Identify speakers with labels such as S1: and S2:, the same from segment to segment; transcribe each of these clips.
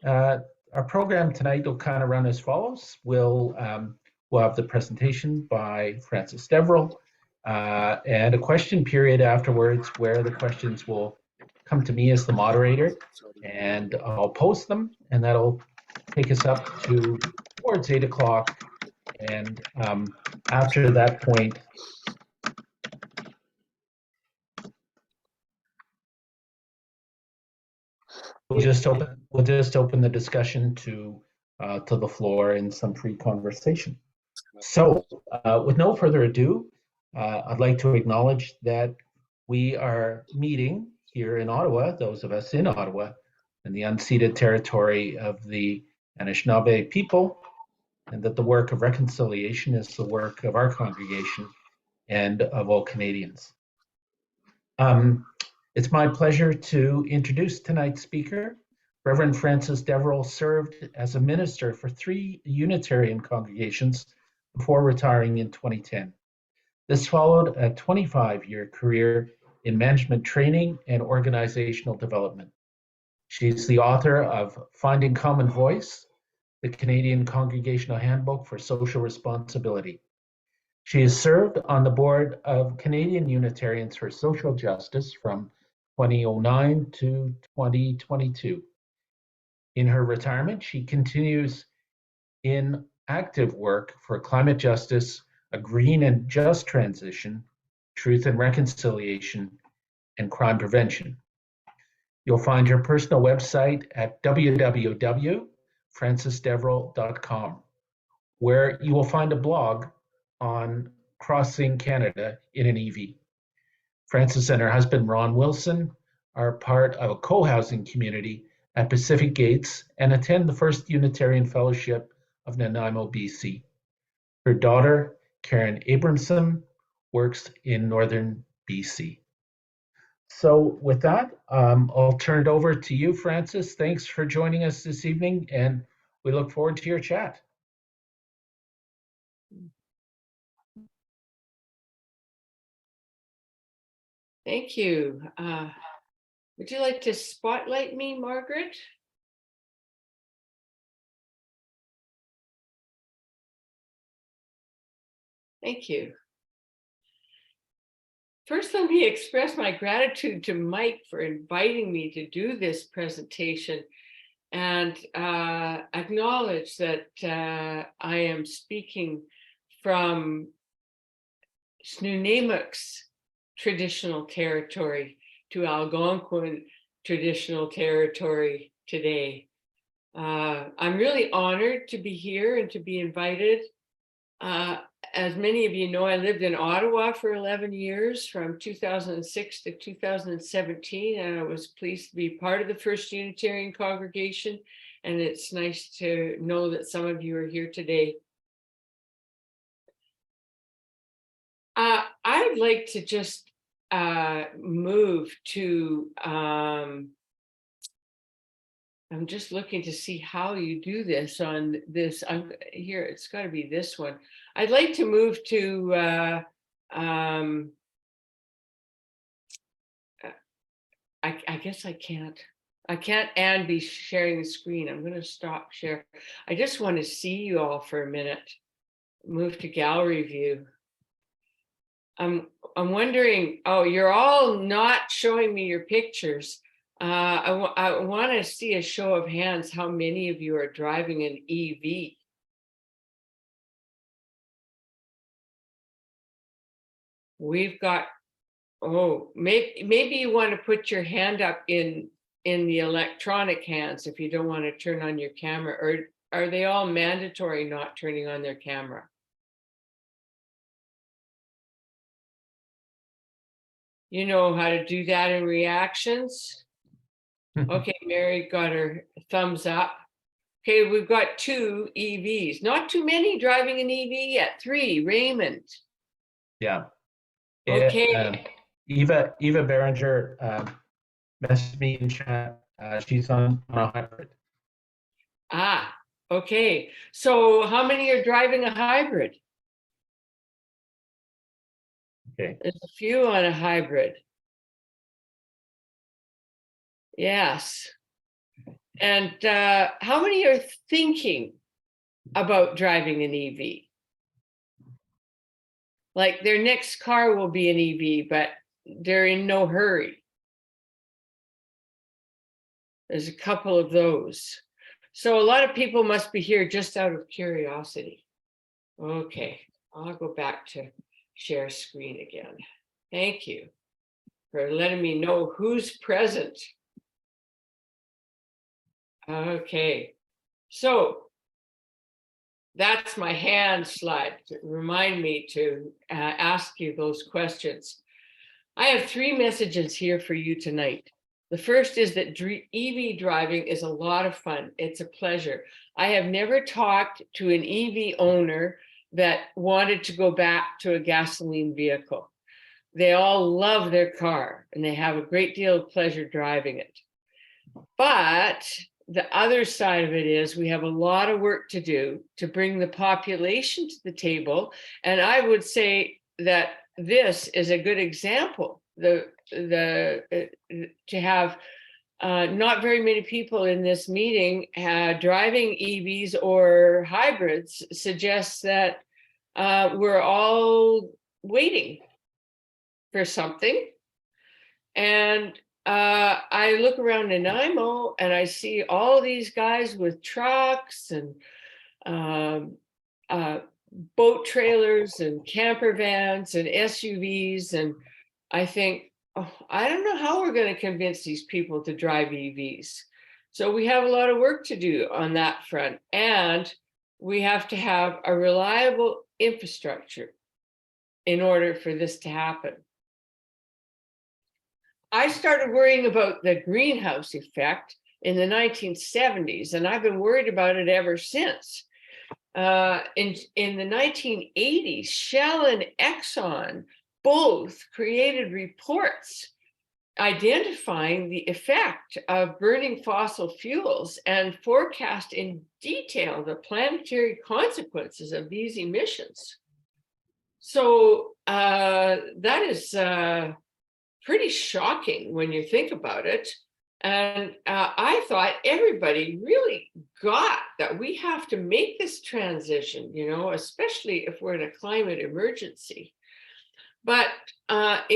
S1: Our program tonight will kind of run as follows. We'll have the presentation by Frances Deverell and a question period afterwards where the questions will come to me as the moderator, and I'll post them, and that'll take us up to towards 8 o'clock. And after that point, we'll just open the discussion to the floor and some free conversation. So, with no further ado, I'd like to acknowledge that we are meeting here in Ottawa, those of us in Ottawa, in the unceded territory of the Anishinaabe people, and that the work of reconciliation is the work of our congregation and of all Canadians. It's my pleasure to introduce tonight's speaker. Reverend Frances Deverell served as a minister for 3 Unitarian congregations before retiring in 2010. This followed a 25-year career in management training and organizational development. She's the author of Finding Common Voice, the Canadian Congregational Handbook for Social Responsibility. She has served on the board of Canadian Unitarians for Social Justice from 2009 to 2022. In her retirement, she continues in active work for climate justice, a green and just transition, truth and reconciliation, and crime prevention. You'll find her personal website at www.francesdeverell.com, where you will find a blog on crossing Canada in an EV. Frances and her husband, Ron Wilson, are part of a co-housing community at Pacific Gates and attend the First Unitarian Fellowship of Nanaimo, BC. Her daughter, Karen Abramson, works in northern BC. So with that, I'll turn it over to you, Frances. Thanks for joining us this evening, and we look forward to your chat.
S2: Thank you. Would you like to spotlight me, Margaret? Thank you. First, let me express my gratitude to Mike for inviting me to do this presentation and acknowledge that I am speaking from Snuneymuxw traditional territory to Algonquin traditional territory today. I'm really honored to be here and to be invited. As many of you know, I lived in Ottawa for 11 years, from 2006 to 2017, and I was pleased to be part of the First Unitarian congregation, and it's nice to know that some of you are here today. I'd like to just move to, I'm just looking to see how you do this on this. Here, it's got to be this one. I'd like to move to, I guess I can't and be sharing the screen. I'm going to stop share. I just want to see you all for a minute. Move to gallery view. I'm wondering, oh, you're all not showing me your pictures. I want to see a show of hands how many of you are driving an EV. We've got, oh, maybe you want to put your hand up in the electronic hands if you don't want to turn on your camera, or are they all mandatory not turning on their camera? You know how to do that in reactions? Okay, Mary got her thumbs up. Okay, we've got 2 EVs. Not too many driving an EV yet. 3, Raymond.
S1: Yeah.
S2: Okay.
S1: Eva Berenger messaged me in chat. She's on a hybrid.
S2: Ah, okay. So how many are driving a hybrid?
S1: Okay.
S2: There's a few on a hybrid. Yes. And how many are thinking about driving an EV? Like their next car will be an EV, but they're in no hurry. There's a couple of those. So a lot of people must be here just out of curiosity. Okay, I'll go back to share screen again. Thank you for letting me know who's present. Okay, so that's my hand slide to remind me to ask you those questions. I have 3 messages here for you tonight. The first is that EV driving is a lot of fun. It's a pleasure. I have never talked to an EV owner that wanted to go back to a gasoline vehicle. They all love their car and they have a great deal of pleasure driving it. But the other side of it is we have a lot of work to do to bring the population to the table. And I would say that this is a good example. To have not very many people in this meeting driving EVs or hybrids suggests that we're all waiting for something. And I look around Nanaimo and I see all these guys with trucks and boat trailers and camper vans and SUVs. And I think, oh, I don't know how we're going to convince these people to drive EVs. So we have a lot of work to do on that front. And we have to have a reliable infrastructure in order for this to happen. I started worrying about the greenhouse effect in the 1970s, and I've been worried about it ever since. In the 1980s, Shell and Exxon both created reports identifying the effect of burning fossil fuels and forecast in detail the planetary consequences of these emissions. So that is pretty shocking when you think about it. And I thought everybody really got that we have to make this transition, you know, especially if we're in a climate emergency. But let's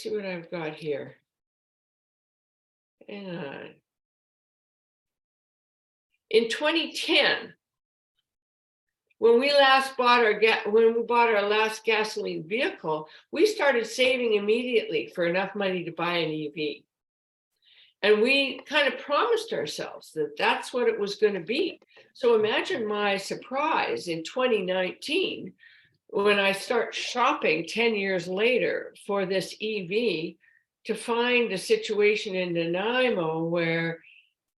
S2: see what I've got here. In 2010, when we bought our last gasoline vehicle, we started saving immediately for enough money to buy an EV. And we kind of promised ourselves that that's what it was going to be. So imagine my surprise in 2019 when I start shopping 10 years later for this EV to find a situation in Nanaimo where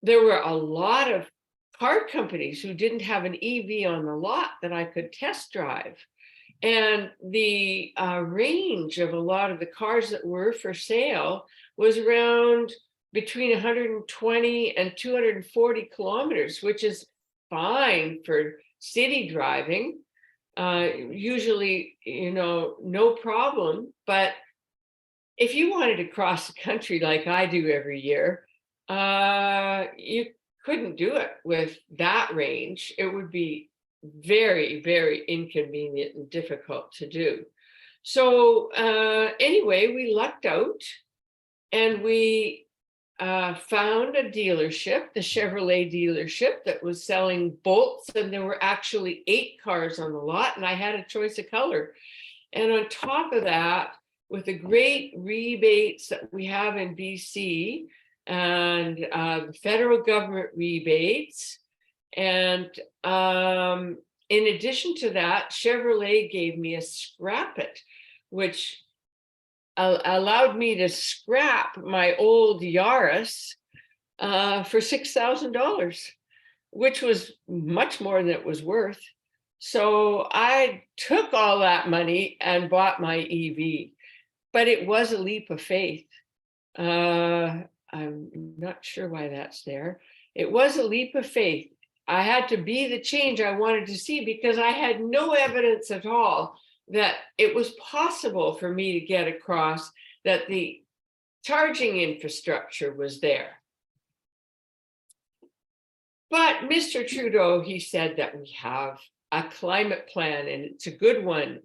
S2: there were a lot of car companies who didn't have an EV on the lot that I could test drive. And the range of a lot of the cars that were for sale was around between 120 and 240 kilometers, which is fine for city driving. Usually, you know, no problem. But if you wanted to cross the country like I do every year, you couldn't do it with that range. It would be very, very inconvenient and difficult to do. So anyway, we lucked out and we found a dealership, the Chevrolet dealership, that was selling Bolts, and there were actually 8 cars on the lot, and I had a choice of color. And on top of that, with the great rebates that we have in BC, and the federal government rebates. And in addition to that, Chevrolet gave me a scrap it, which allowed me to scrap my old Yaris for $6,000, which was much more than it was worth. So I took all that money and bought my EV, but it was a leap of faith. I'm not sure why that's there. It was a leap of faith. I had to be the change I wanted to see because I had no evidence at all that it was possible for me to get across, that the charging infrastructure was there. But Mr. Trudeau, he said that we have a climate plan and it's a good one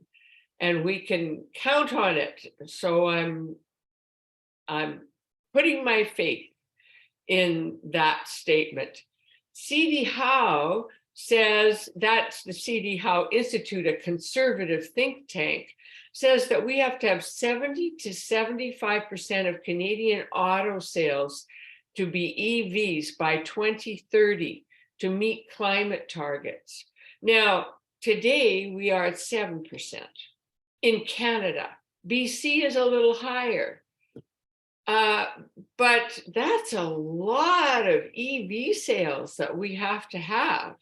S2: and we can count on it. So I'm putting my faith in that statement. C.D. Howe says, that's the C.D. Howe Institute, a conservative think tank, says that we have to have 70 to 75% of Canadian auto sales to be EVs by 2030 to meet climate targets. Now, today we are at 7% in Canada. BC is a little higher. But that's a lot of EV sales that we have to have.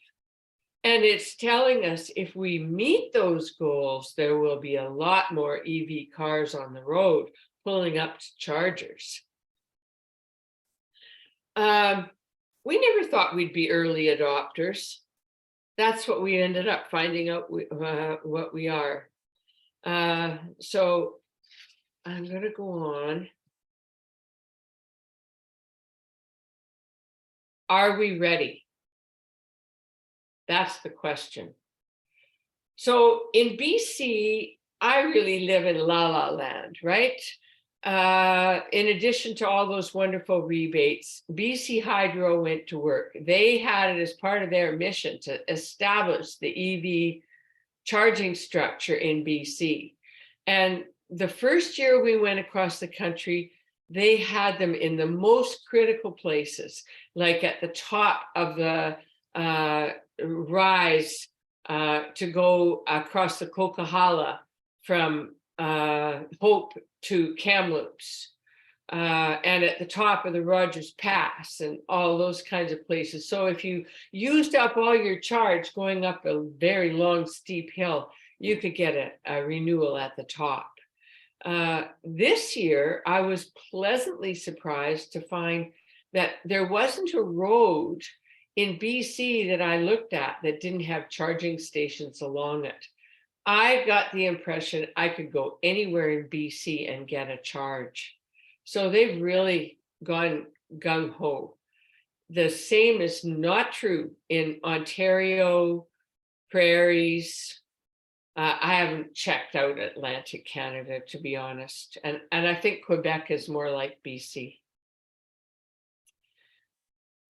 S2: And it's telling us if we meet those goals, there will be a lot more EV cars on the road pulling up to chargers. We never thought we'd be early adopters. That's what we ended up finding out what we are. So I'm going to go on. Are we ready? That's the question. So in BC, I really live in la la land, right? In addition to all those wonderful rebates, BC Hydro went to work. They had it as part of their mission to establish the EV charging structure in BC. And the first year we went across the country, they had them in the most critical places, like at the top of the rise to go across the Coquihalla from Hope to Kamloops, and at the top of the Rogers Pass and all those kinds of places. So if you used up all your charge going up a very long, steep hill, you could get a renewal at the top. This year, I was pleasantly surprised to find that there wasn't a road in BC that I looked at that didn't have charging stations along it. I got the impression I could go anywhere in BC and get a charge. So they've really gone gung-ho. The same is not true in Ontario, prairies. I haven't checked out Atlantic Canada, to be honest. And I think Quebec is more like BC.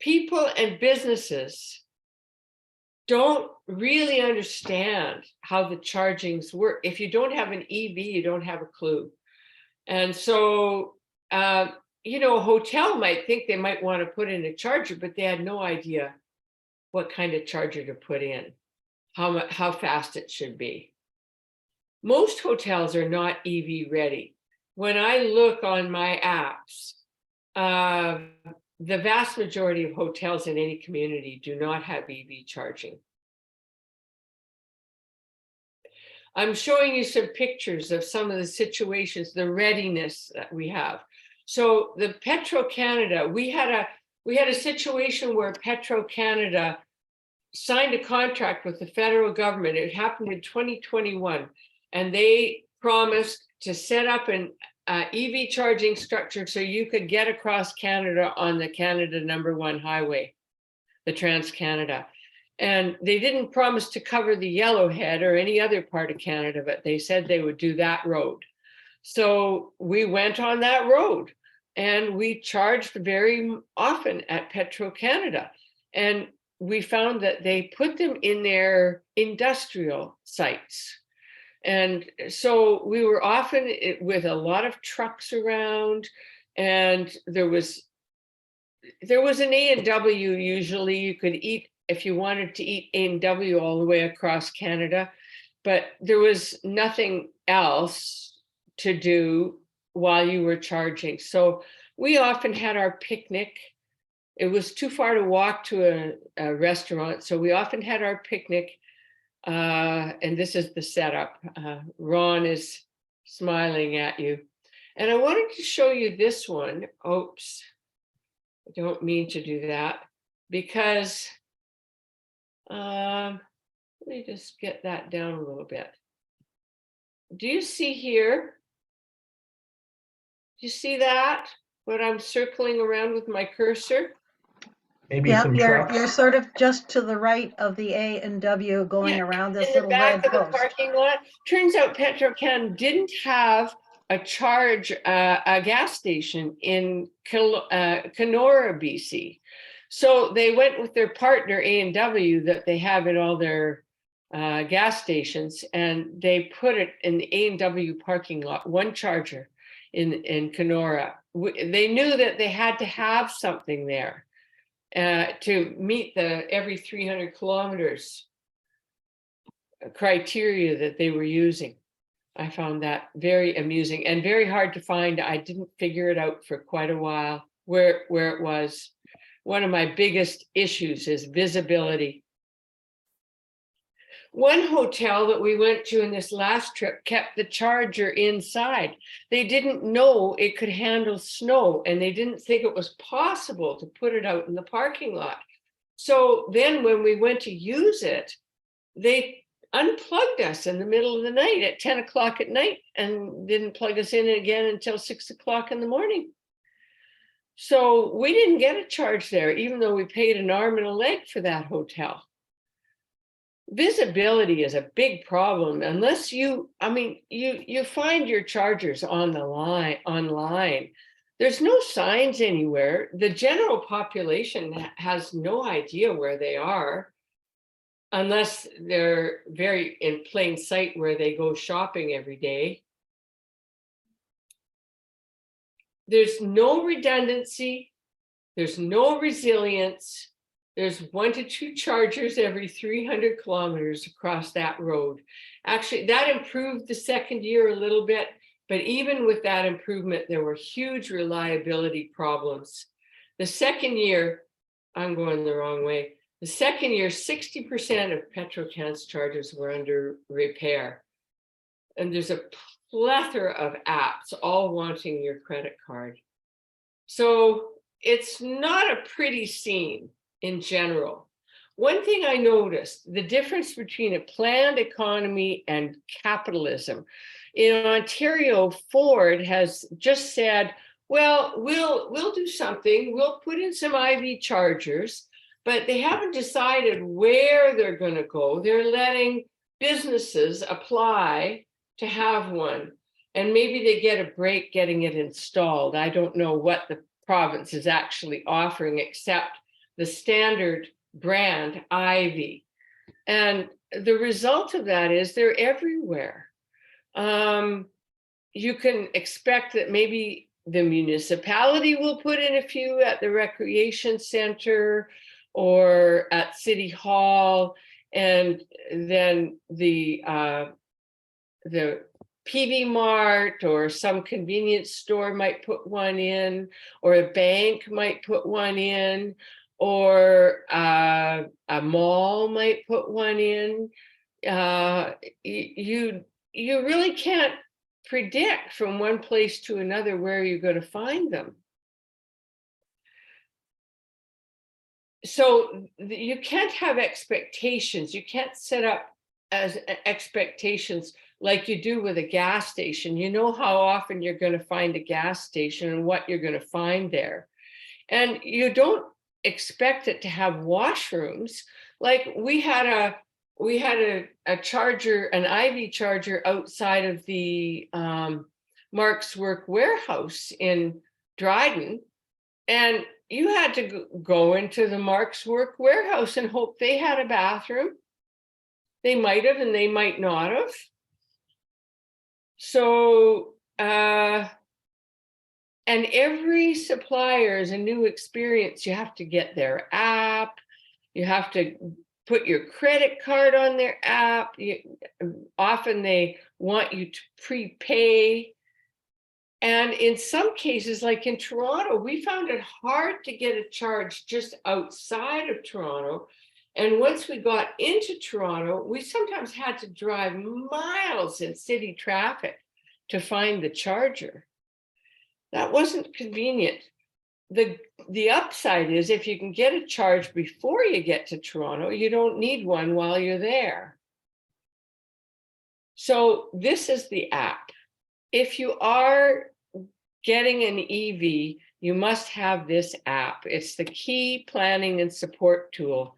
S2: People and businesses don't really understand how the chargings work. If you don't have an EV, you don't have a clue. And so, you know, a hotel might think they might want to put in a charger, but they had no idea what kind of charger to put in, how fast it should be. Most hotels are not EV ready. When I look on my apps, the vast majority of hotels in any community do not have EV charging. I'm showing you some pictures of some of the situations, the readiness that we have. So the Petro-Canada, we had a situation where Petro-Canada signed a contract with the federal government. It happened in 2021, and they promised to set up an EV charging structure so you could get across Canada on the Canada #1 highway, the Trans-Canada. And they didn't promise to cover the Yellowhead or any other part of Canada, but they said they would do that road. So we went on that road and we charged very often at Petro-Canada. And we found that they put them in their industrial sites. And so we were often with a lot of trucks around, and there was an A&W. Usually you could eat, if you wanted to eat A&W all the way across Canada, but there was nothing else to do while you were charging. So we often had our picnic. It was too far to walk to a restaurant, so we often had our picnic. And this is the setup. Ron is smiling at you. And I wanted to show you this one. Oops, I don't mean to do that, because let me just get that down a little bit. Do you see here? Do you see that? What I'm circling around with my cursor?
S1: maybe
S3: Yeah,
S1: some
S3: you're
S1: trucks.
S3: sort of just to the right of the A and W going
S2: Yeah,
S3: around this
S2: in the
S3: little
S2: back
S3: red
S2: of the
S3: post.
S2: parking lot. Turns out Petrocan didn't have a gas station in Kenora, BC. So they went with their partner A&W that they have in all their gas stations, and they put it in the A&W parking lot, one charger in Kenora. They knew that they had to have something there to meet the every 300 kilometers criteria that they were using. I found that very amusing and very hard to find. I didn't figure it out for quite a while where it was. One of my biggest issues is visibility. One hotel that we went to in this last trip kept the charger inside. They didn't know it could handle snow, and they didn't think it was possible to put it out in the parking lot. So then when we went to use it, they unplugged us in the middle of the night at 10 o'clock at night and didn't plug us in again until 6 o'clock in the morning. So we didn't get a charge there, even though we paid an arm and a leg for that hotel. Visibility is a big problem unless you find your chargers online. There's no signs anywhere. The general population has no idea where they are unless they're very in plain sight where they go shopping every day. There's no redundancy. There's no resilience. There's 1 to 2 chargers every 300 kilometers across that road. Actually, that improved the second year a little bit, but even with that improvement, there were huge reliability problems. The second year, I'm going the wrong way. The second year, 60% of Petrocan's chargers were under repair. And there's a plethora of apps all wanting your credit card. So it's not a pretty scene in general. One thing I noticed, the difference between a planned economy and capitalism. In Ontario, Ford has just said, well, we'll do something. We'll put in some IV chargers, but they haven't decided where they're going to go. They're letting businesses apply to have one, and maybe they get a break getting it installed. I don't know what the province is actually offering except the standard brand Ivy. And the result of that is they're everywhere. You can expect that maybe the municipality will put in a few at the recreation center or at City Hall, and then the PV Mart or some convenience store might put one in, or a bank might put one in, or a mall might put one in. You really can't predict from one place to another where you're going to find them. So you can't have expectations. You can't set up as expectations like you do with a gas station. You know how often you're going to find a gas station and what you're going to find there. And you don't expect it to have washrooms. Like we had a charger, an IV charger outside of the Mark's Work warehouse in Dryden, and you had to go into the Mark's Work warehouse and hope they had a bathroom. They might have, and they might not have. So, and every supplier is a new experience. You have to get their app. You have to put your credit card on their app. Often they want you to prepay. And in some cases, like in Toronto, we found it hard to get a charge just outside of Toronto. And once we got into Toronto, we sometimes had to drive miles in city traffic to find the charger. That wasn't convenient. The upside is if you can get a charge before you get to Toronto, you don't need one while you're there. So this is the app. If you are getting an EV, you must have this app. It's the key planning and support tool.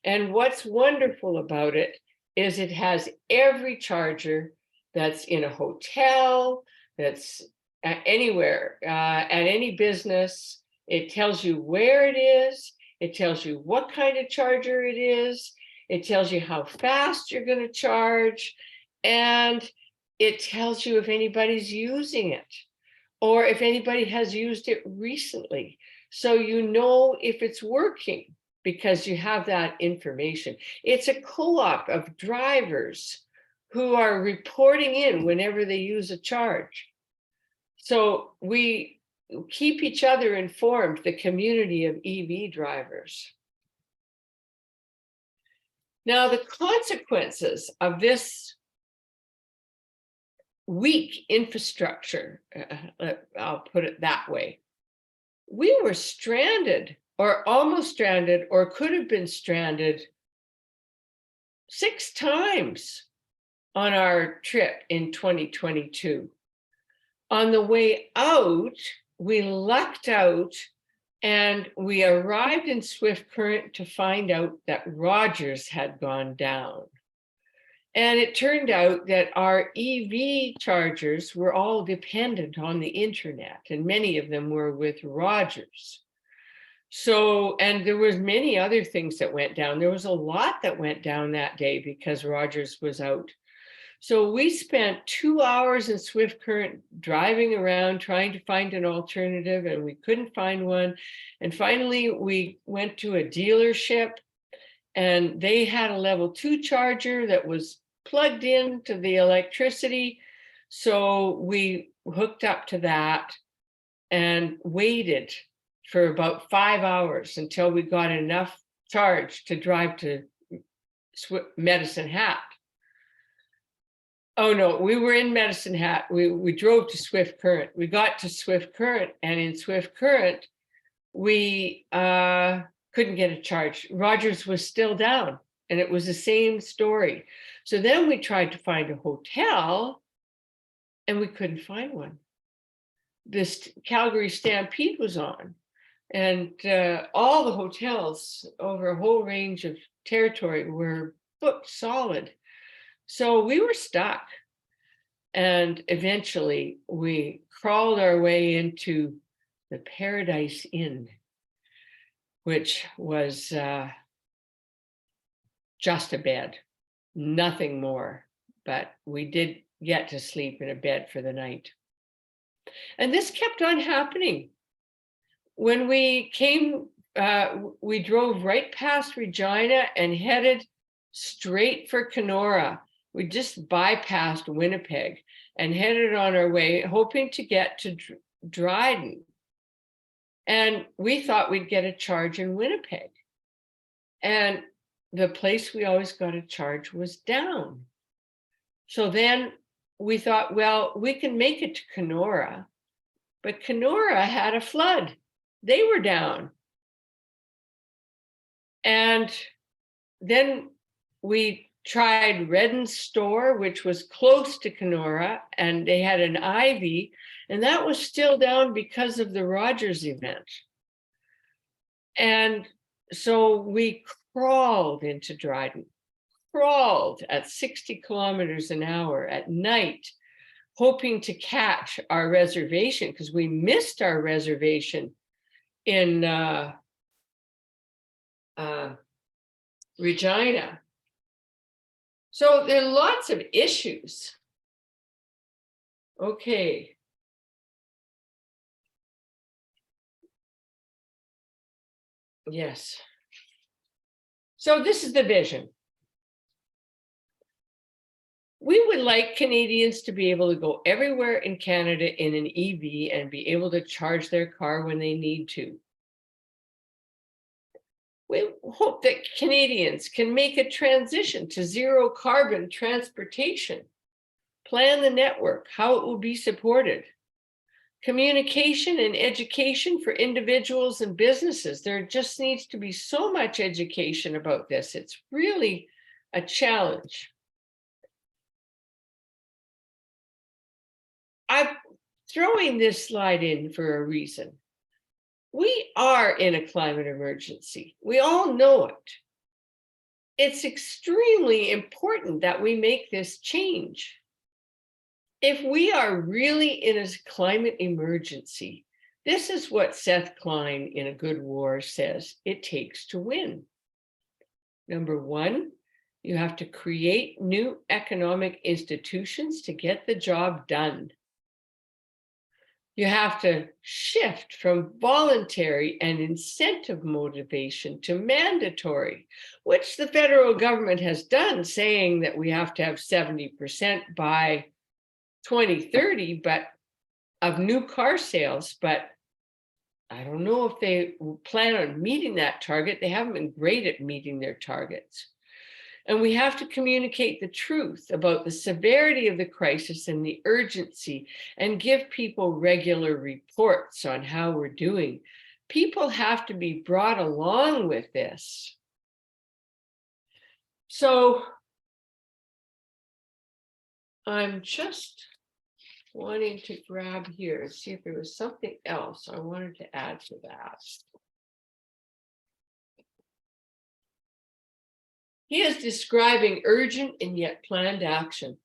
S2: And what's wonderful about it is it has every charger that's in a hotel, that's anywhere, at any business. It tells you where it is. It tells you what kind of charger it is. It tells you how fast you're going to charge. And it tells you if anybody's using it or if anybody has used it recently. So you know if it's working because you have that information. It's a co-op of drivers who are reporting in whenever they use a charge. So we keep each other informed, the community of EV drivers. Now, the consequences of this weak infrastructure, I'll put it that way, we were stranded or almost stranded or could have been stranded 6 times on our trip in 2022. On the way out, we lucked out and we arrived in Swift Current to find out that Rogers had gone down. And it turned out that our EV chargers were all dependent on the internet, and many of them were with Rogers. So, and there was many other things that went down. There was a lot that went down that day because Rogers was out. So we spent 2 hours in Swift Current driving around trying to find an alternative, and we couldn't find one. And finally, we went to a dealership, and they had a level 2 charger that was plugged into the electricity. So we hooked up to that and waited for about 5 hours until we got enough charge to drive to Medicine Hat. Oh no, we were in Medicine Hat. We drove to Swift Current. We got to Swift Current, and in Swift Current, we couldn't get a charge. Rogers was still down, and it was the same story. So then we tried to find a hotel, and we couldn't find one. This Calgary Stampede was on, and all the hotels over a whole range of territory were booked solid. So we were stuck, and eventually we crawled our way into the Paradise Inn, which was just a bed, nothing more, but we did get to sleep in a bed for the night. And this kept on happening. When we came, we drove right past Regina and headed straight for Kenora. We just bypassed Winnipeg and headed on our way, hoping to get to Dryden. And we thought we'd get a charge in Winnipeg. And the place we always got a charge was down. So then we thought, well, we can make it to Kenora, but Kenora had a flood. They were down. And then we tried Redden's store, which was close to Kenora, and they had an Ivy, and that was still down because of the Rogers event. And so we crawled into Dryden, crawled at 60 kilometers an hour at night, hoping to catch our reservation because we missed our reservation in Regina. So there are lots of issues. Okay. Yes. So this is the vision. We would like Canadians to be able to go everywhere in Canada in an EV and be able to charge their car when they need to. We hope that Canadians can make a transition to zero carbon transportation, plan the network, how it will be supported, communication and education for individuals and businesses. There just needs to be so much education about this. It's really a challenge. I'm throwing this slide in for a reason. We are in a climate emergency. We all know it. It's extremely important that we make this change. If we are really in a climate emergency, this is what Seth Klein in A Good War says it takes to win. Number one, you have to create new economic institutions to get the job done. You have to shift from voluntary and incentive motivation to mandatory, which the federal government has done, saying that we have to have 70% by 2030, but of new car sales. But I don't know if they plan on meeting that target. They haven't been great at meeting their targets. And we have to communicate the truth about the severity of the crisis and the urgency, and give people regular reports on how we're doing. People have to be brought along with this. So I'm just wanting to grab here and see if there was something else I wanted to add to that. He is describing urgent and yet planned action.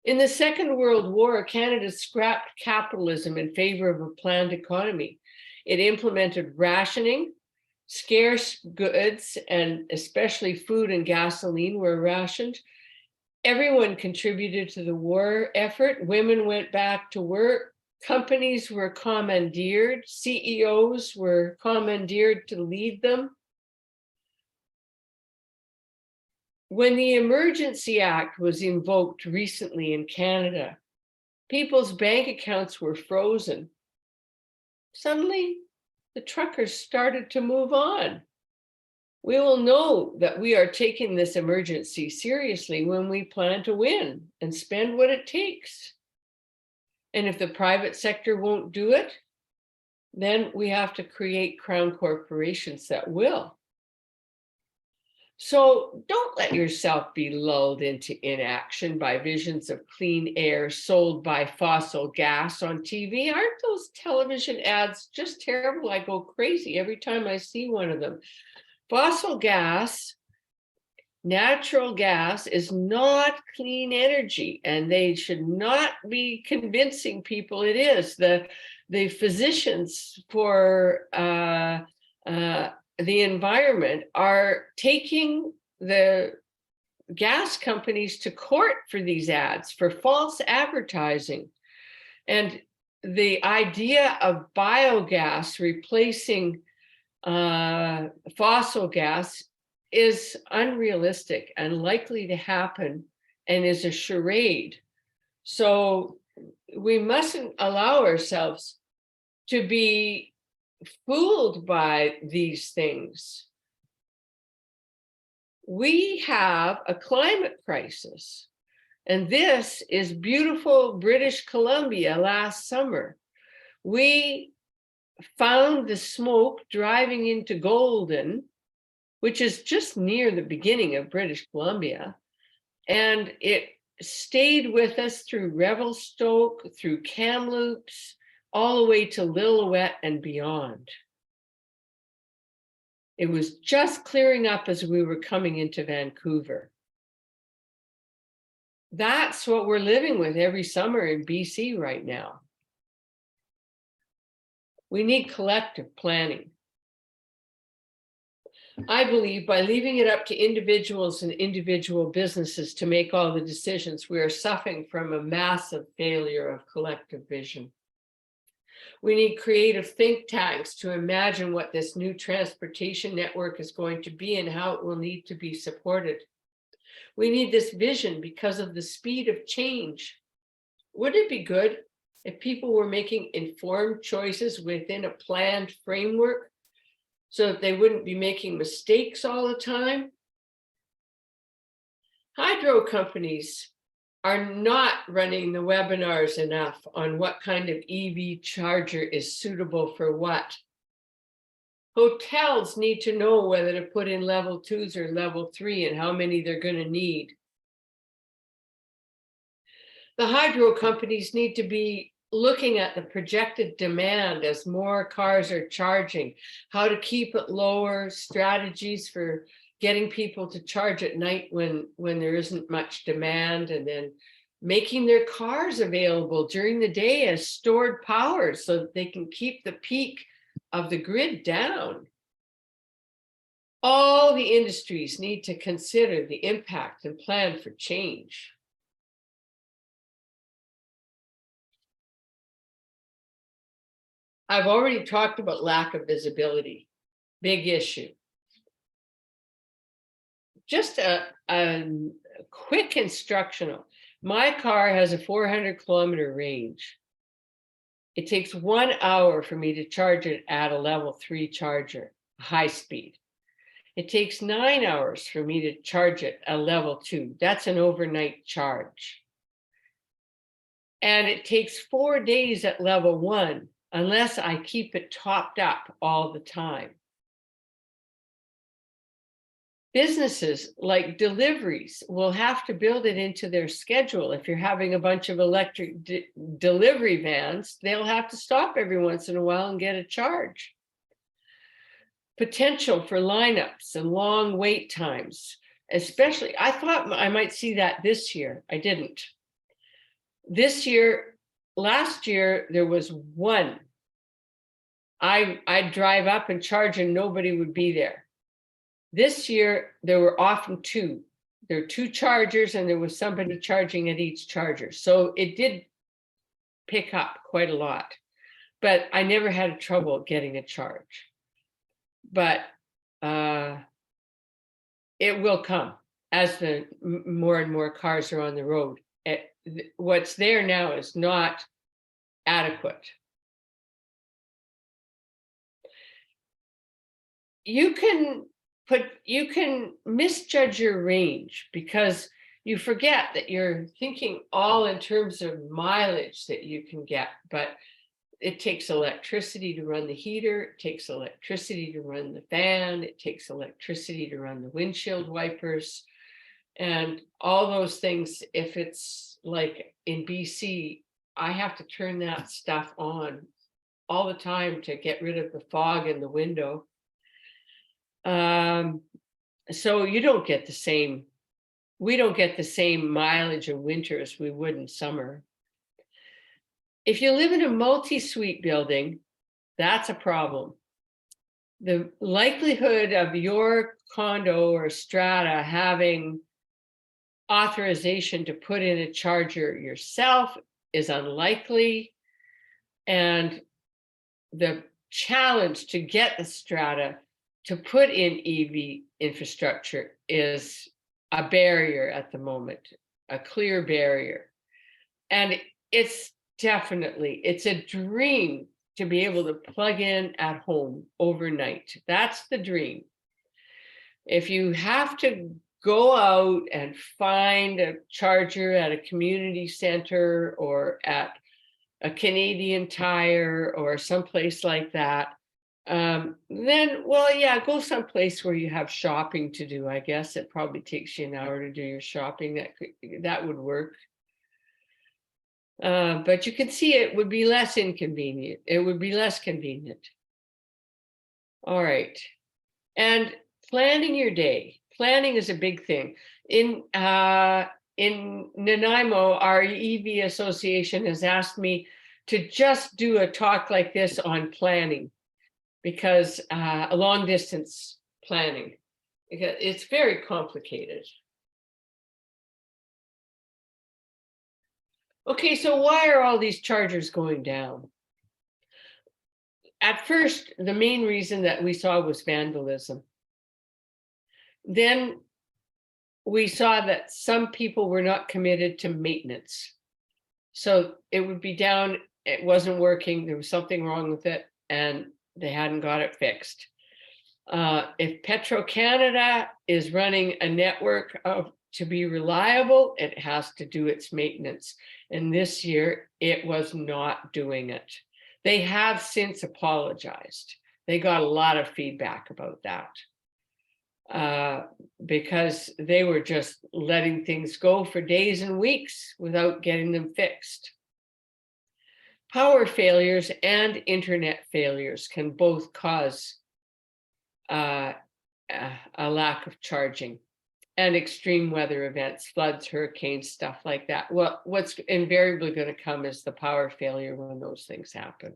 S2: In the Second World War, Canada scrapped capitalism in favor of a planned economy. It implemented rationing. Scarce goods, and especially food and gasoline, were rationed. Everyone contributed to the war effort. Women went back to work. Companies were commandeered. CEOs were commandeered to lead them. When the Emergency Act was invoked recently in Canada, people's bank accounts were frozen. Suddenly, the truckers started to move on. We will know that we are taking this emergency seriously when we plan to win and spend what it takes. And if the private sector won't do it, then we have to create crown corporations that will. So don't let yourself be lulled into inaction by visions of clean air sold by fossil gas on TV. Aren't those television ads just terrible? I go crazy every time I see one of them. Fossil gas, natural gas, is not clean energy, and they should not be convincing people it is. The physicians for the environment are taking the gas companies to court for these ads, for false advertising. And the idea of biogas replacing fossil gas is unrealistic and likely to happen, and is a charade. So we mustn't allow ourselves to be fooled by these things. We have a climate crisis, and this is beautiful British Columbia last summer. We found the smoke driving into Golden, which is just near the beginning of British Columbia, and it stayed with us through Revelstoke, through Kamloops, all the way to Lillooet and beyond. It was just clearing up as we were coming into Vancouver. That's what we're living with every summer in BC right now. We need collective planning. I believe by leaving it up to individuals and individual businesses to make all the decisions, we are suffering from a massive failure of collective vision. We need creative think tanks to imagine what this new transportation network is going to be and how it will need to be supported. We need this vision because of the speed of change. Wouldn't it be good if people were making informed choices within a planned framework so that they wouldn't be making mistakes all the time? Hydro companies are not running the webinars enough on what kind of EV charger is suitable for what. Hotels need to know whether to put in level 2s or level 3 and how many they're going to need. The hydro companies need to be looking at the projected demand as more cars are charging, how to keep it lower, strategies for getting people to charge at night when there isn't much demand, and then making their cars available during the day as stored power so that they can keep the peak of the grid down. All the industries need to consider the impact and plan for change. I've already talked about lack of visibility, big issue. Just a quick instructional. My car has a 400-kilometer range. It takes 1 hour for me to charge it at a level 3 charger, high speed. It takes 9 hours for me to charge it at level 2. That's an overnight charge. And it takes 4 days at level 1 unless I keep it topped up all the time. Businesses like deliveries will have to build it into their schedule. If you're having a bunch of electric delivery vans, they'll have to stop every once in a while and get a charge. Potential for lineups and long wait times, especially, I thought I might see that this year. I didn't. This year, last year, there was one. I'd drive up and charge and nobody would be there. This year, there were often two. There were 2 chargers and there was somebody charging at each charger. So it did pick up quite a lot, but I never had trouble getting a charge. But it will come as the more and more cars are on the road. What's there now is not adequate. You can misjudge your range because you forget that you're thinking all in terms of mileage that you can get, but it takes electricity to run the heater, it takes electricity to run the fan, it takes electricity to run the windshield wipers, and all those things. If it's like in BC, I have to turn that stuff on all the time to get rid of the fog in the window. So you don't get the same, we don't get the same mileage in winter as we would in summer. If you live in a multi-suite building, that's a problem. The likelihood of your condo or strata having authorization to put in a charger yourself is unlikely. And the challenge to get the strata to put in EV infrastructure is a barrier at the moment, a clear barrier. And it's a dream to be able to plug in at home overnight. That's the dream. If you have to go out and find a charger at a community center or at a Canadian Tire or someplace like that, then, well, yeah, go someplace where you have shopping to do. I guess it probably takes you an hour to do your shopping. That would work. But you can see it would be less inconvenient. It would be less convenient. All right. And planning your day. Planning is a big thing. In Nanaimo, our EV association has asked me to just do a talk like this on planning, because a long distance planning, because it's very complicated. Okay, so why are all these chargers going down? At first, the main reason that we saw was vandalism. Then we saw that some people were not committed to maintenance. So it would be down, it wasn't working, there was something wrong with it, and they hadn't got it fixed. If Petro-Canada is running a network to be reliable, it has to do its maintenance. And this year, it was not doing it. They have since apologized. They got a lot of feedback about that because they were just letting things go for days and weeks without getting them fixed. power failures and internet failures can both cause a lack of charging, and extreme weather events, floods, hurricanes, stuff like that. Well, what's invariably going to come is the power failure when those things happen.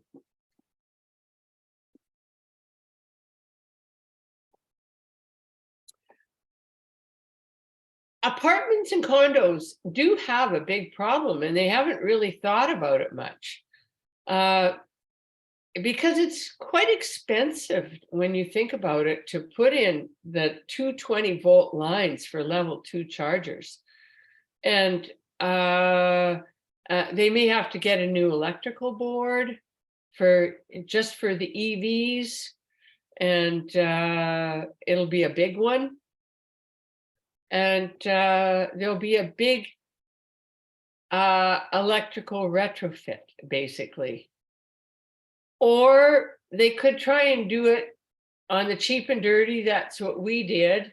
S2: Apartments and condos do have a big problem, and they haven't really thought about it much. Because it's quite expensive when you think about it to put in the 220-volt lines for level 2 chargers. And they may have to get a new electrical board just for the EVs, and it'll be a big one. And there'll be a big electrical retrofit, basically. Or they could try and do it on the cheap and dirty. That's what we did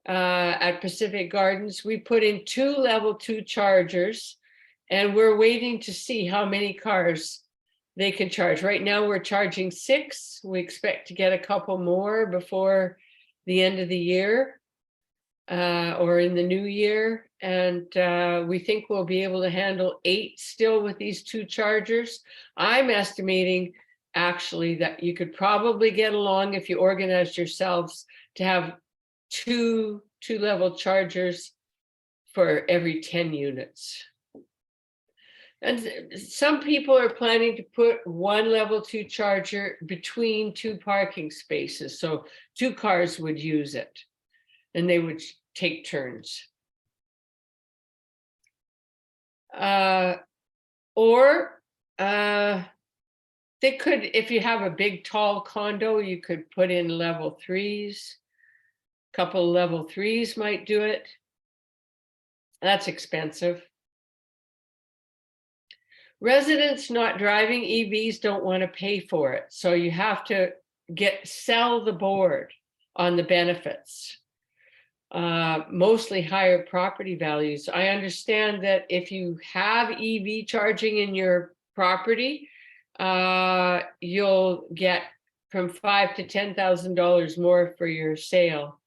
S2: at Pacific Gardens. We put in 2 level 2 chargers, and we're waiting to see how many cars they can charge. Right now we're charging 6. We expect to get a couple more before the end of the year or in the new year. And we think we'll be able to handle 8 still with these 2 chargers. I'm estimating actually that you could probably get along, if you organized yourselves, to have 2 level chargers for every 10 units. And some people are planning to put 1 level 2 charger between 2 parking spaces, so 2 cars would use it and they would take turns. They could, if you have a big tall condo, you could put in level 3s. A couple of level 3s might do it. That's expensive. Residents not driving EVs don't want to pay for it, so you have to sell the board on the benefits. Mostly higher property values. I understand that if you have EV charging in your property, you'll get from $5,000 to $10,000 more for your sale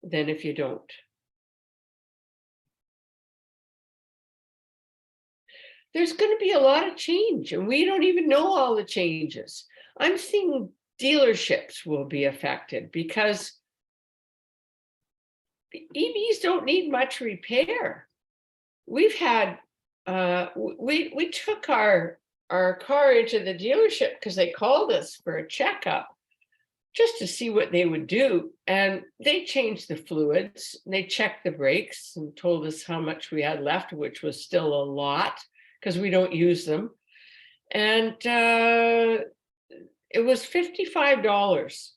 S2: than if you don't. There's going to be a lot of change, and we don't even know all the changes. I'm seeing dealerships will be affected because EVs don't need much repair. We've had, we took our car into the dealership because they called us for a checkup just to see what they would do. And they changed the fluids, they checked the brakes and told us how much we had left, which was still a lot because we don't use them. And it was $55.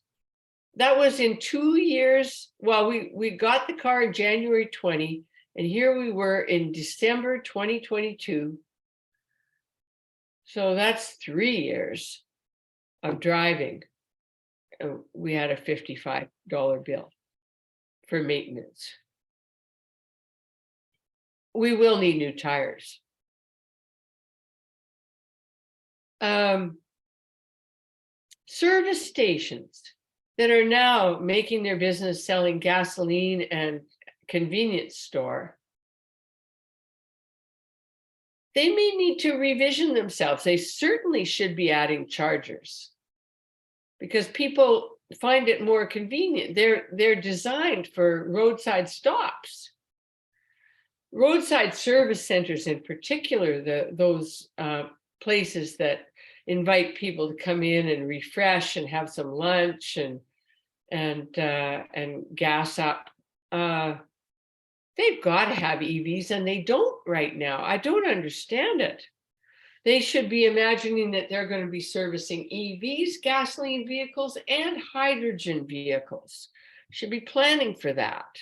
S2: That was in 2 years. Well, we got the car in January 20, and here we were in December 2022. So that's 3 years of driving. We had a $55 bill for maintenance. We will need new tires. Service stations that are now making their business selling gasoline and convenience store, they may need to revision themselves. They certainly should be adding chargers because people find it more convenient. They're designed for roadside stops. Roadside service centers in particular, those places that invite people to come in and refresh and have some lunch and gas up. They've got to have EVs, and they don't right now. I don't understand it. They should be imagining that they're going to be servicing EVs, gasoline vehicles, and hydrogen vehicles. Should be planning for that.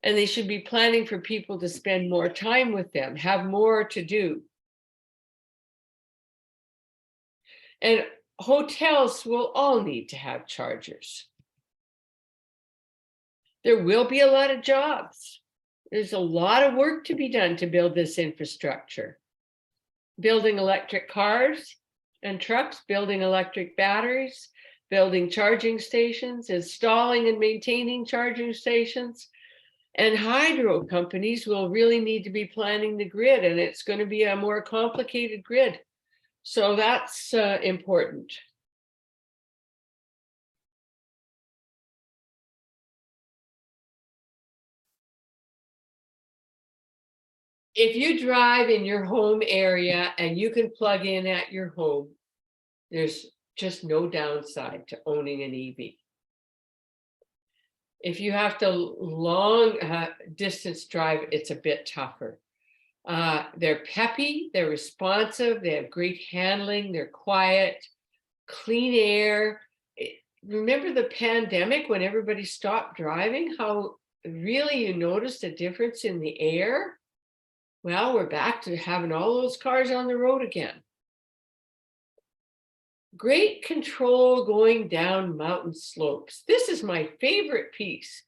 S2: And they should be planning for people to spend more time with them, have more to do. And hotels will all need to have chargers. There will be a lot of jobs. There's a lot of work to be done to build this infrastructure. building electric cars and trucks, building electric batteries, building charging stations, installing and maintaining charging stations. And hydro companies will really need to be planning the grid, and it's going to be a more complicated grid. So that's important. If you drive in your home area and you can plug in at your home, there's just no downside to owning an EV. If you have to long distance drive, it's a bit tougher. They're peppy, they're responsive, they have great handling, they're quiet, clean air. Remember the pandemic when everybody stopped driving, how really you noticed a difference in the air? Well, we're back to having all those cars on the road again. Great control going down mountain slopes. This is my favorite piece.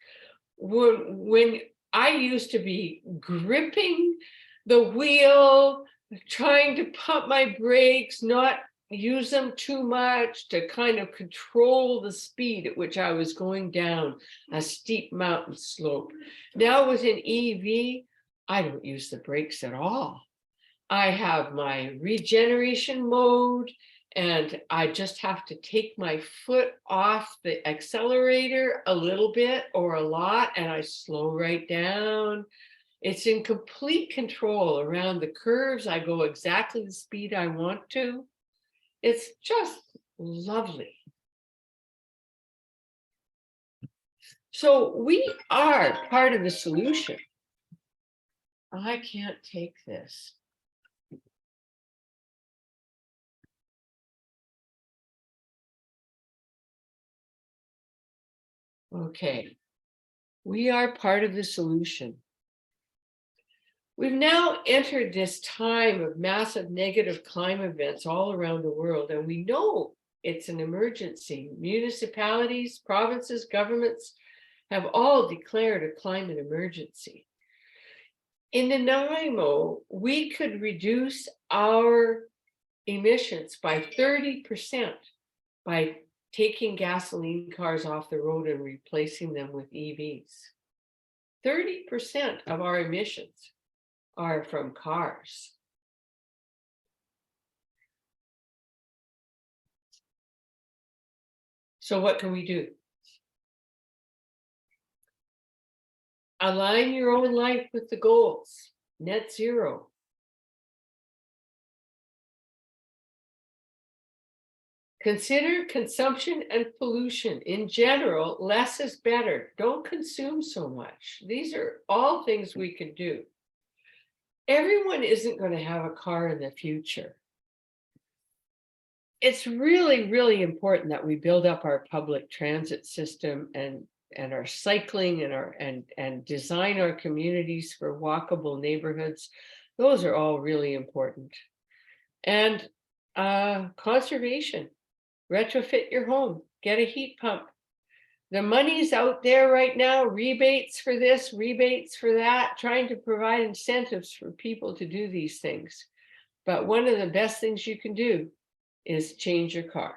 S2: When I used to be gripping the wheel, trying to pump my brakes, not use them too much to kind of control the speed at which I was going down a steep mountain slope. Now with an EV, I don't use the brakes at all. I have my regeneration mode, and I just have to take my foot off the accelerator a little bit or a lot, and I slow right down. It's in complete control around the curves. I go exactly the speed I want to. It's just lovely. So we are part of the solution. I can't take this. Okay, we are part of the solution. We've now entered this time of massive negative climate events all around the world, and we know it's an emergency. Municipalities, provinces, governments have all declared a climate emergency. In Nanaimo, we could reduce our emissions by 30% by taking gasoline cars off the road and replacing them with EVs. 30% of our emissions are from cars. So what can we do? Align your own life with the goals. Net zero. Consider consumption and pollution. In general, less is better. Don't consume so much. These are all things we can do. Everyone isn't going to have a car in the future. It's really, really important that we build up our public transit system and our cycling and design our communities for walkable neighborhoods. Those are all really important. And conservation. Retrofit your home, get a heat pump. The money's out there right now, rebates for this, rebates for that, trying to provide incentives for people to do these things. But one of the best things you can do is change your car.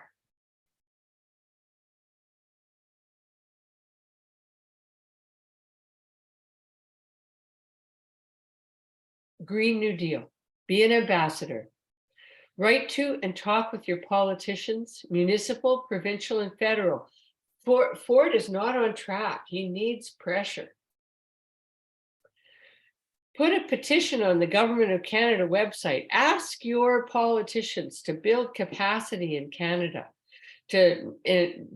S2: Green New Deal, be an ambassador. Write to and talk with your politicians, municipal, provincial, and federal. Ford is not on track. He needs pressure. Put a petition on the Government of Canada website. Ask your politicians to build capacity in Canada, to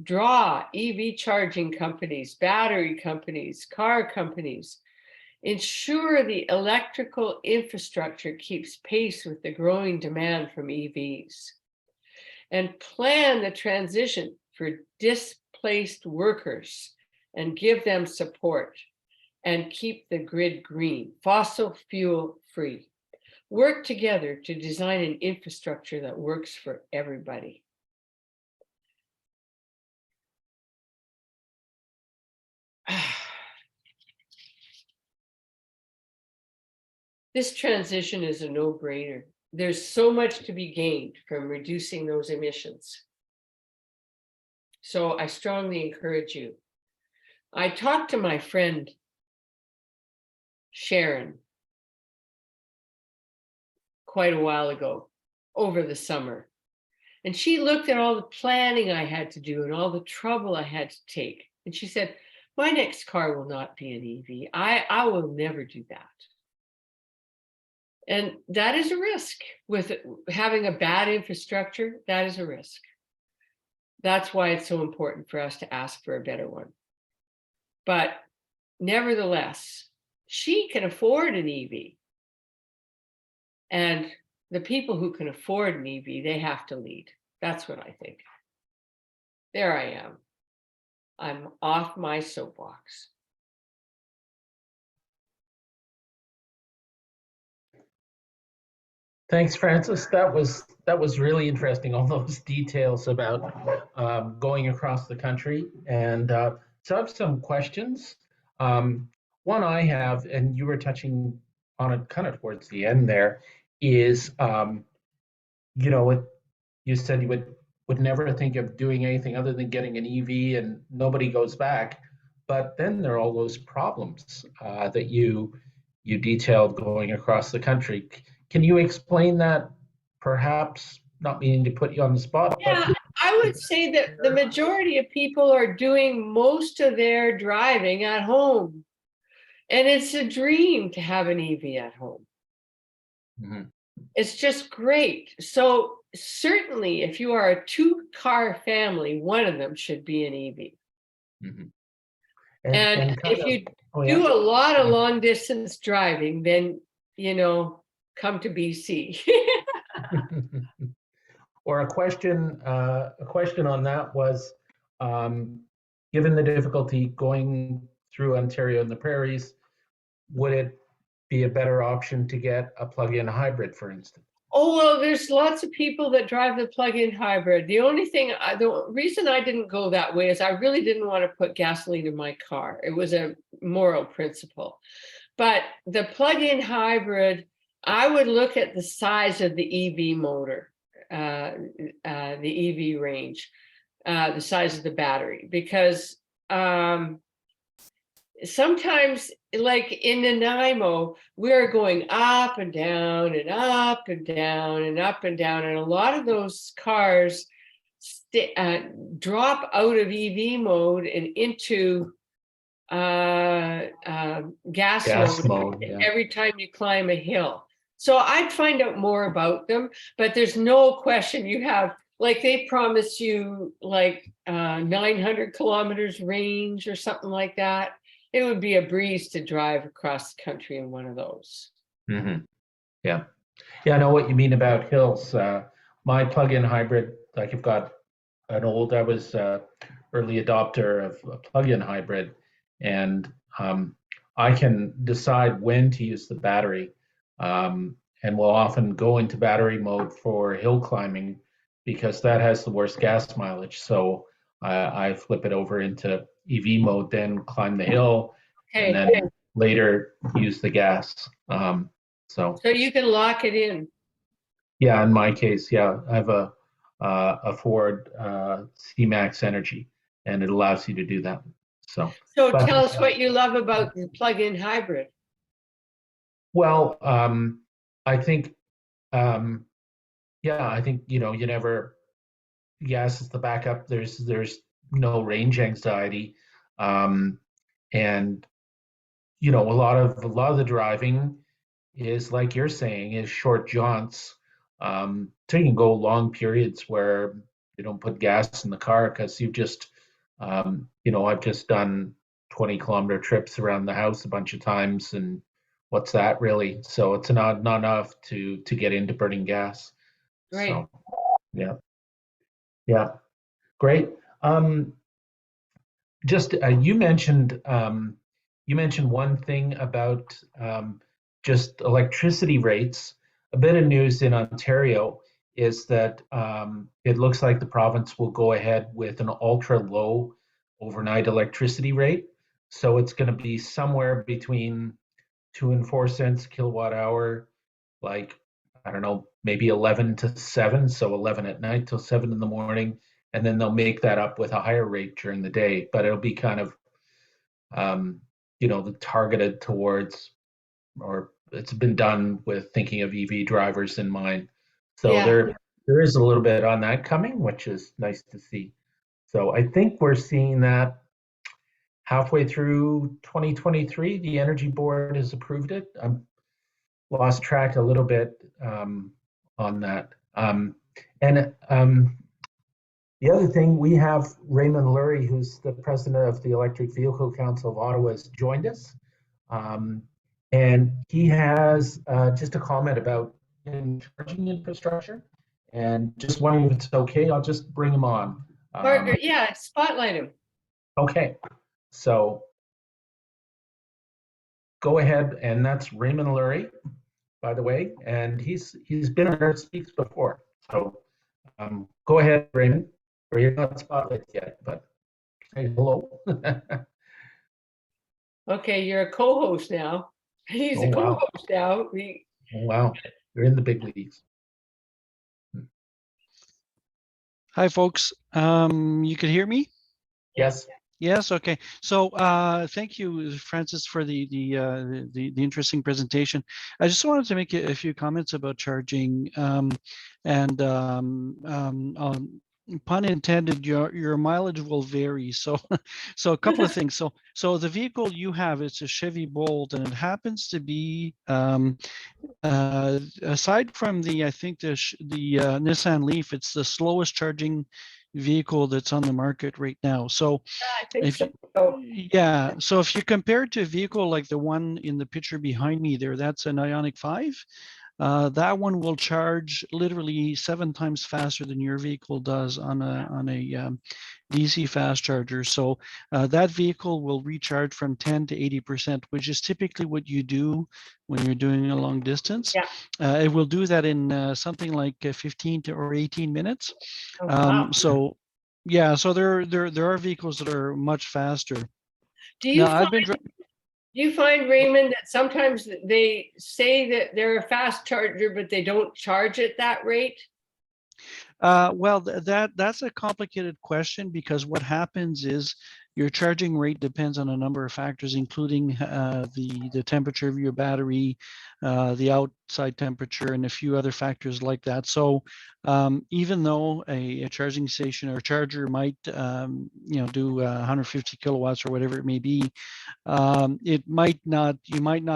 S2: draw EV charging companies, battery companies, car companies. Ensure the electrical infrastructure keeps pace with the growing demand from EVs. And plan the transition for displaced workers and give them support. And keep the grid green, fossil fuel free. Work together to design an infrastructure that works for everybody. This transition is a no-brainer. there's so much to be gained from reducing those emissions. So I strongly encourage you. I talked to my friend Sharon quite a while ago over the summer. And she looked at all the planning I had to do and all the trouble I had to take. And she said, my next car will not be an EV. I will never do that. And that is a risk with having a bad infrastructure. That is a risk. That's why it's so important for us to ask for a better one. But nevertheless, she can afford an EV. And the people who can afford an EV, they have to lead. That's what I think. There I am. I'm off my soapbox.
S1: Thanks, Frances. That was really interesting. All those details about going across the country, and so I have some questions. One I have, and you were touching on it kind of towards the end there, is you said you would never think of doing anything other than getting an EV, and nobody goes back. But then there are all those problems that you detailed going across the country. Can you explain that? Perhaps not meaning to put you on the spot,
S2: Yeah,
S1: but
S2: I would say that the majority of people are doing most of their driving at home. And it's a dream to have an EV at home.
S1: Mhm.
S2: It's just great. So certainly if you are a 2-car family, one of them should be an EV.
S1: Mhm.
S2: And if you
S1: oh,
S2: do
S1: yeah.
S2: a lot of long distance driving, then, come to BC.
S1: Or a question on that was, given the difficulty going through Ontario and the prairies, would it be a better option to get a plug-in hybrid, for instance?
S2: Oh, well, there's lots of people that drive the plug-in hybrid. The reason I didn't go that way is I really didn't want to put gasoline in my car. It was a moral principle. But the plug-in hybrid, I would look at the size of the EV motor, the EV range, the size of the battery, because sometimes, like in Nanaimo, we're going up and down and up and down and up and down. And a lot of those cars drop out of EV mode and into gas mode
S1: Yeah.
S2: every time you climb a hill. So I'd find out more about them, but there's no question you have, like they promise you like 900 kilometers range or something like that. It would be a breeze to drive across the country in one of those.
S1: Mm-hmm. Yeah. Yeah, I know what you mean about hills. My plug-in hybrid, like I was early adopter of a plug-in hybrid, and I can decide when to use the battery, and will often go into battery mode for hill climbing because that has the worst gas mileage. So I flip it over into EV mode, then climb the hill, and
S2: Okay,
S1: then later use the gas. So
S2: so you can lock it in.
S1: yeah, in my case, yeah, I have a Ford C-Max Energy, and it allows you to do that. So,
S2: So
S1: but
S2: tell us what you love about the plug-in hybrid.
S1: well, I think, yeah, I think you never gas is the backup. There's no range anxiety, and a lot of the driving is like you're saying is short jaunts. So you can go long periods where you don't put gas in the car because I've just done 20-kilometer trips around the house a bunch of times, and what's that really? So it's not enough to get into burning gas.
S2: Right.
S1: So yeah, yeah, great. Just you mentioned one thing about just electricity rates. A bit of news in Ontario is that it looks like the province will go ahead with an ultra low overnight electricity rate. So it's going to be somewhere between 2 and 4 cents kilowatt hour, like I don't know, maybe 11 to 7, so 11 at night till 7 in the morning, and then they'll make that up with a higher rate during the day. But it'll be kind of, um, targeted towards, or it's been done with thinking of EV drivers in mind. So
S2: Yeah.
S1: there is a little bit on that coming, which is nice to see. So I think we're seeing that halfway through 2023. The Energy Board has approved it. I'm lost track a little bit on that. And the other thing, we have Raymond Lurie, who's the president of the Electric Vehicle Council of Ottawa, has joined us. And he has just a comment about charging infrastructure. And just wondering if it's okay, I'll just bring him on.
S2: Margaret, yeah, spotlight him.
S1: Okay, so go ahead, and that's Raymond Lurie, by the way, and he's been on our speaks before. So go ahead, Raymond. Or you're not spotlight yet, but say hello.
S2: Okay, you're a co-host now. He's
S1: Oh,
S2: a
S1: wow.
S2: co-host now.
S1: Oh, wow, you're in the big leagues.
S4: Hi, folks. You can hear me?
S1: Yes.
S4: Yes. Okay. So, thank you, Francis, for the interesting presentation. I just wanted to make a few comments about charging, and pun intended, your mileage will vary. So, so a couple of things. So the vehicle you have, it's a Chevy Bolt, and it happens to be, aside from I think the Nissan Leaf, it's the slowest charging vehicle that's on the market right now. So
S2: I think
S4: if
S2: so.
S4: yeah, so if you compare it to a vehicle like the one in the picture behind me there, that's an Ioniq 5. That one will charge literally 7 times faster than your vehicle does on a DC fast charger. So that vehicle will recharge from 10 to 80%, which is typically what you do when you're doing a long distance.
S2: Yeah.
S4: It will do that in something like 15 or 18 minutes.
S2: Oh, wow.
S4: So yeah, so there are vehicles that are much faster.
S2: Do you
S4: Now,
S2: find, Raymond, that sometimes they say that they're a fast charger, but they don't charge at that rate?
S4: Well, that's a complicated question, because what happens is your charging rate depends on a number of factors, including the temperature of your battery, the outside temperature, and a few other factors like that. So even though a charging station or charger might do 150 kilowatts or whatever it may be, you might not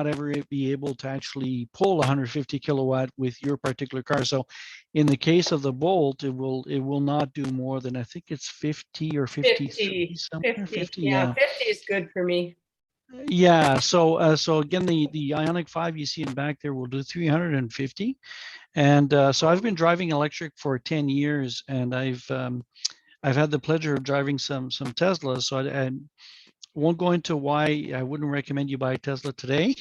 S4: ever be able to actually pull 150 kilowatt with your particular car. So in the case of the Bolt, it will not do more than, I think it's 50 or 53 somewhere. 50,
S2: yeah. 50 is good for me.
S4: Yeah. So again, the Ioniq 5 you see in back there will do 350, and so I've been driving electric for 10 years, and I've had the pleasure of driving some Teslas. So I won't go into why I wouldn't recommend you buy a Tesla today.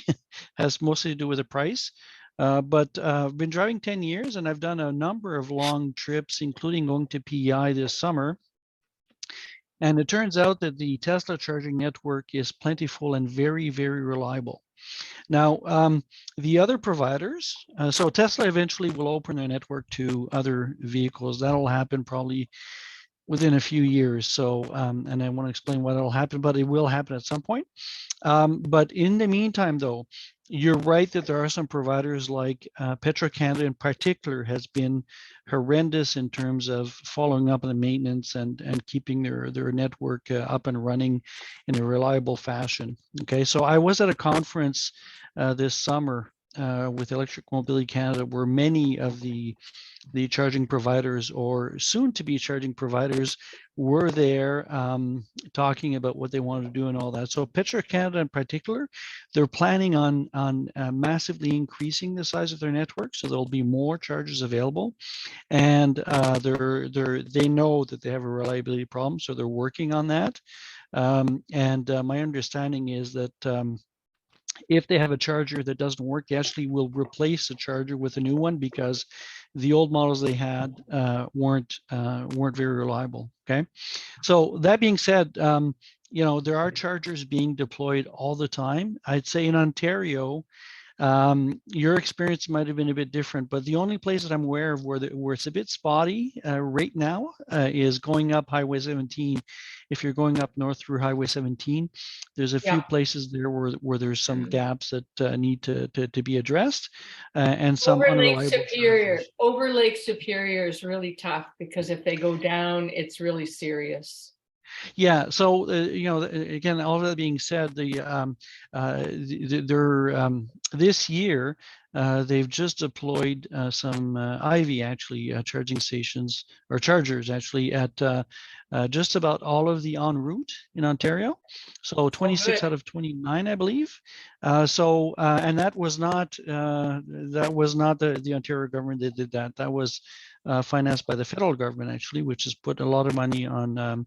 S4: Has mostly to do with the price. But I've been driving 10 years, and I've done a number of long trips, including going to PEI this summer. And it turns out that the Tesla charging network is plentiful and very, very reliable. Now, the other providers, so Tesla eventually will open their network to other vehicles. That'll happen probably within a few years. So, and I want to explain why that'll happen, but it will happen at some point. But in the meantime, though, you're right that there are some providers like Petro-Canada in particular has been horrendous in terms of following up on the maintenance and keeping their network up and running in a reliable fashion. Okay, so I was at a conference this summer with Electric Mobility Canada, where many of the charging providers, or soon to be charging providers, were there talking about what they wanted to do and all that. So Petro-Canada in particular, they're planning on massively increasing the size of their network, so there'll be more chargers available, and they know that they have a reliability problem, so they're working on that. And my understanding is that if they have a charger that doesn't work, they actually will replace the charger with a new one, because the old models they had weren't very reliable. Okay, so that being said, there are chargers being deployed all the time. I'd say in Ontario, Your experience might have been a bit different, but the only place that I'm aware of where it's a bit spotty right now is going up Highway 17. If you're going up north through Highway 17, there's a few
S2: Yeah.
S4: places there where there's some gaps that need to be addressed, and some
S2: Over Lake
S4: unreliable
S2: Superior,
S4: chargers.
S2: over Lake Superior is really tough because if they go down, it's really serious.
S4: Yeah. So again, all of that being said, this year they've just deployed some Ivy actually charging stations or chargers actually at just about all of the en route in Ontario. So 26
S2: good.
S4: out of 29, I believe. And that was not the Ontario government that did that. That was financed by the federal government actually, which has put a lot of money on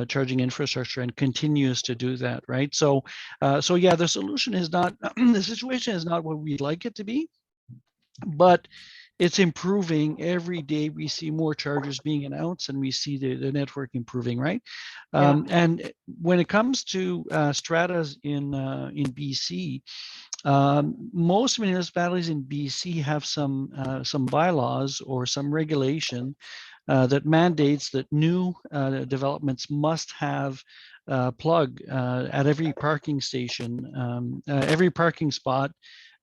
S4: charging infrastructure and continues to do that, right? So yeah, the solution is not the situation is not what we'd like it to be, but it's improving every day. We see more chargers being announced, and we see the network improving, right? And when it comes to stratas in BC, most municipalities in BC have some bylaws or some regulation that mandates that new developments must have plug at every parking station, every parking spot,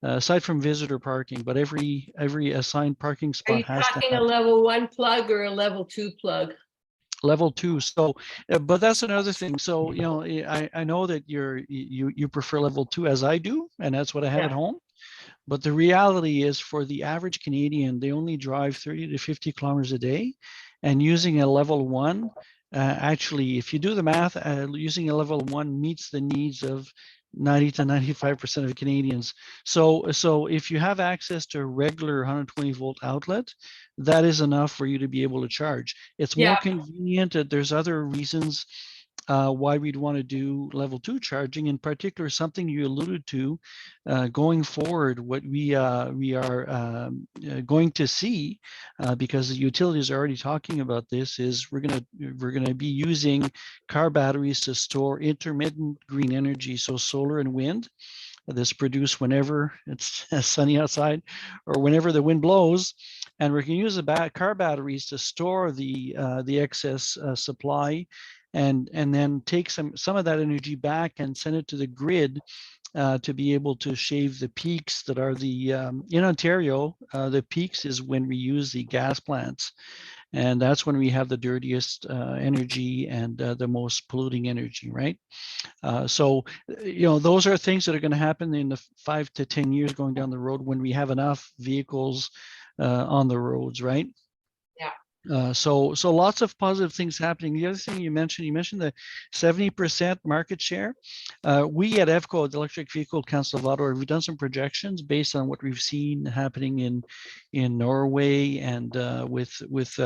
S4: aside from visitor parking, but every assigned parking
S2: Are
S4: spot
S2: you
S4: has to
S2: talking a
S4: have
S2: level 1 plug or a level 2 plug?
S4: level 2. So, but that's another thing. So, I know that you prefer level 2 as I do, and that's what I have at home. But the reality is for the average Canadian, they only drive 30 to 50 kilometers a day. And using a level 1, actually, if you do the math, using a level 1 meets the needs of 90 to 95% of Canadians. So if you have access to a regular 120 volt outlet, that is enough for you to be able to charge. It's more convenient. There's other reasons why we'd want to do level 2 charging. In particular, something you alluded to, going forward, what we are going to see, because the utilities are already talking about this, is we're gonna be using car batteries to store intermittent green energy, so solar and wind. That's produced whenever it's sunny outside or whenever the wind blows, and we can use the car batteries to store the excess supply, and then take some of that energy back and send it to the grid to be able to shave the peaks that are in Ontario. The peaks is when we use the gas plants, and that's when we have the dirtiest energy and the most polluting energy, right? So those are things that are going to happen in the 5 to 10 years going down the road when we have enough vehicles on the roads, right? So lots of positive things happening. The other thing you mentioned the 70% market share. We at EVCO, the Electric Vehicle Council of Ottawa, we've done some projections based on what we've seen happening in Norway and with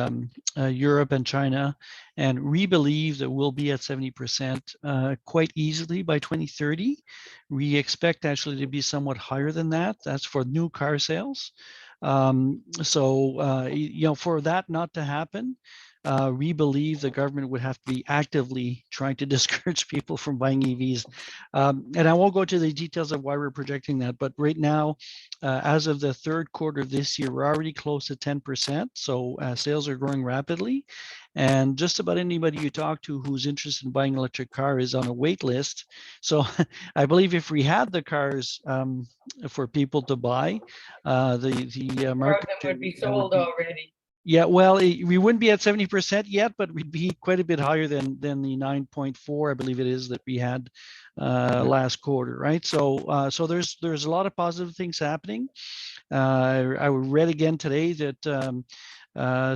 S4: Europe and China, and we believe that we'll be at 70% quite easily by 2030. We expect actually to be somewhat higher than that. That's for new car sales. For that not to happen, we believe the government would have to be actively trying to discourage people from buying EVs. And I won't go to the details of why we're projecting that, but right now, as of the third quarter of this year, we're already close to 10%. So sales are growing rapidly. And just about anybody you talk to who's interested in buying an electric car is on a wait list. So I believe if we had the cars for people to buy, the market
S2: would be sold already.
S4: Yeah, well, we wouldn't be at 70% yet, but we'd be quite a bit higher than the 9.4, I believe it is, that we had last quarter, right? So there's a lot of positive things happening. I read again today that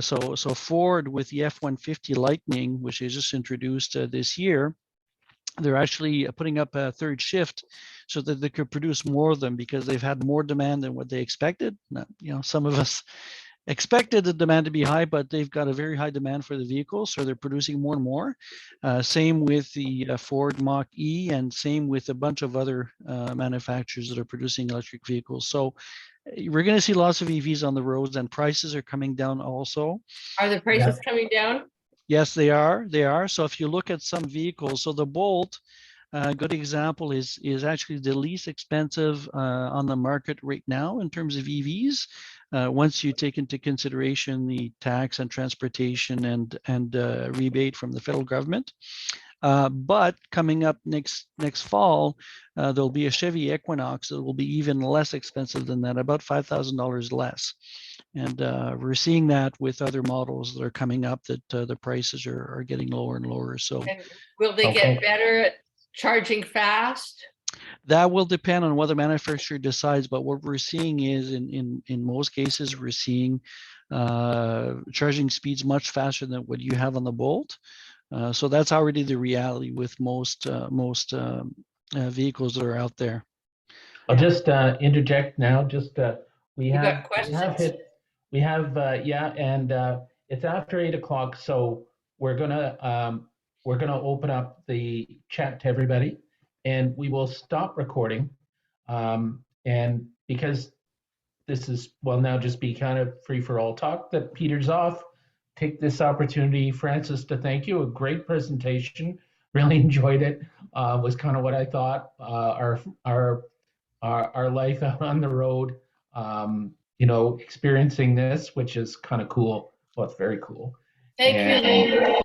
S4: so Ford with the F-150 Lightning, which they just introduced this year, they're actually putting up a third shift so that they could produce more of them because they've had more demand than what they expected. Some of us expected the demand to be high, but they've got a very high demand for the vehicle, so they're producing more and more. Same with the Ford Mach-E, and same with a bunch of other manufacturers that are producing electric vehicles. So we're going to see lots of EVs on the roads, and prices are coming down also.
S2: Are the prices coming down?
S4: Yes, they are. So if you look at some vehicles, so the Bolt, A good example is actually the least expensive on the market right now in terms of EVs. Once you take into consideration the tax and transportation and rebate from the federal government. But coming up next fall, there'll be a Chevy Equinox that will be even less expensive than that, about $5,000 less. And we're seeing that with other models that are coming up, that the prices are getting lower and lower. So
S2: And will they get better at charging fast?
S4: that will depend on what the manufacturer decides. But what we're seeing is in most cases, we're seeing charging speeds much faster than what you have on the Bolt. So that's already the reality with most vehicles that are out there.
S1: I'll just interject now. Just we
S2: You
S1: have
S2: got questions?
S1: and it's after 8 o'clock, so we're gonna open up the chat to everybody, and we will stop recording. And because this will now just be kind of free for all talk, that Peter's off. Take this opportunity, Frances, to thank you. A great presentation. Really enjoyed it. Was kind of what I thought. Our life out on the road, experiencing this, which is kind of cool. Well, it's very cool.
S2: Thank you, Raymond.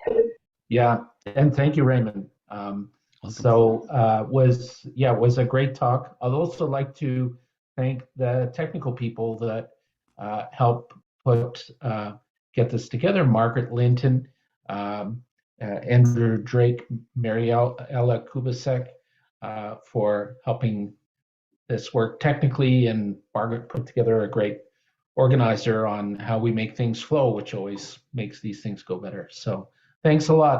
S1: Yeah, and thank you, Raymond. Was a great talk. I'd also like to thank the technical people that helped get this together. Margaret Linton, Andrew Drake, Mariella Kubasek, for helping this work technically, and Margaret put together a great organizer on how we make things flow, which always makes these things go better. So thanks a lot.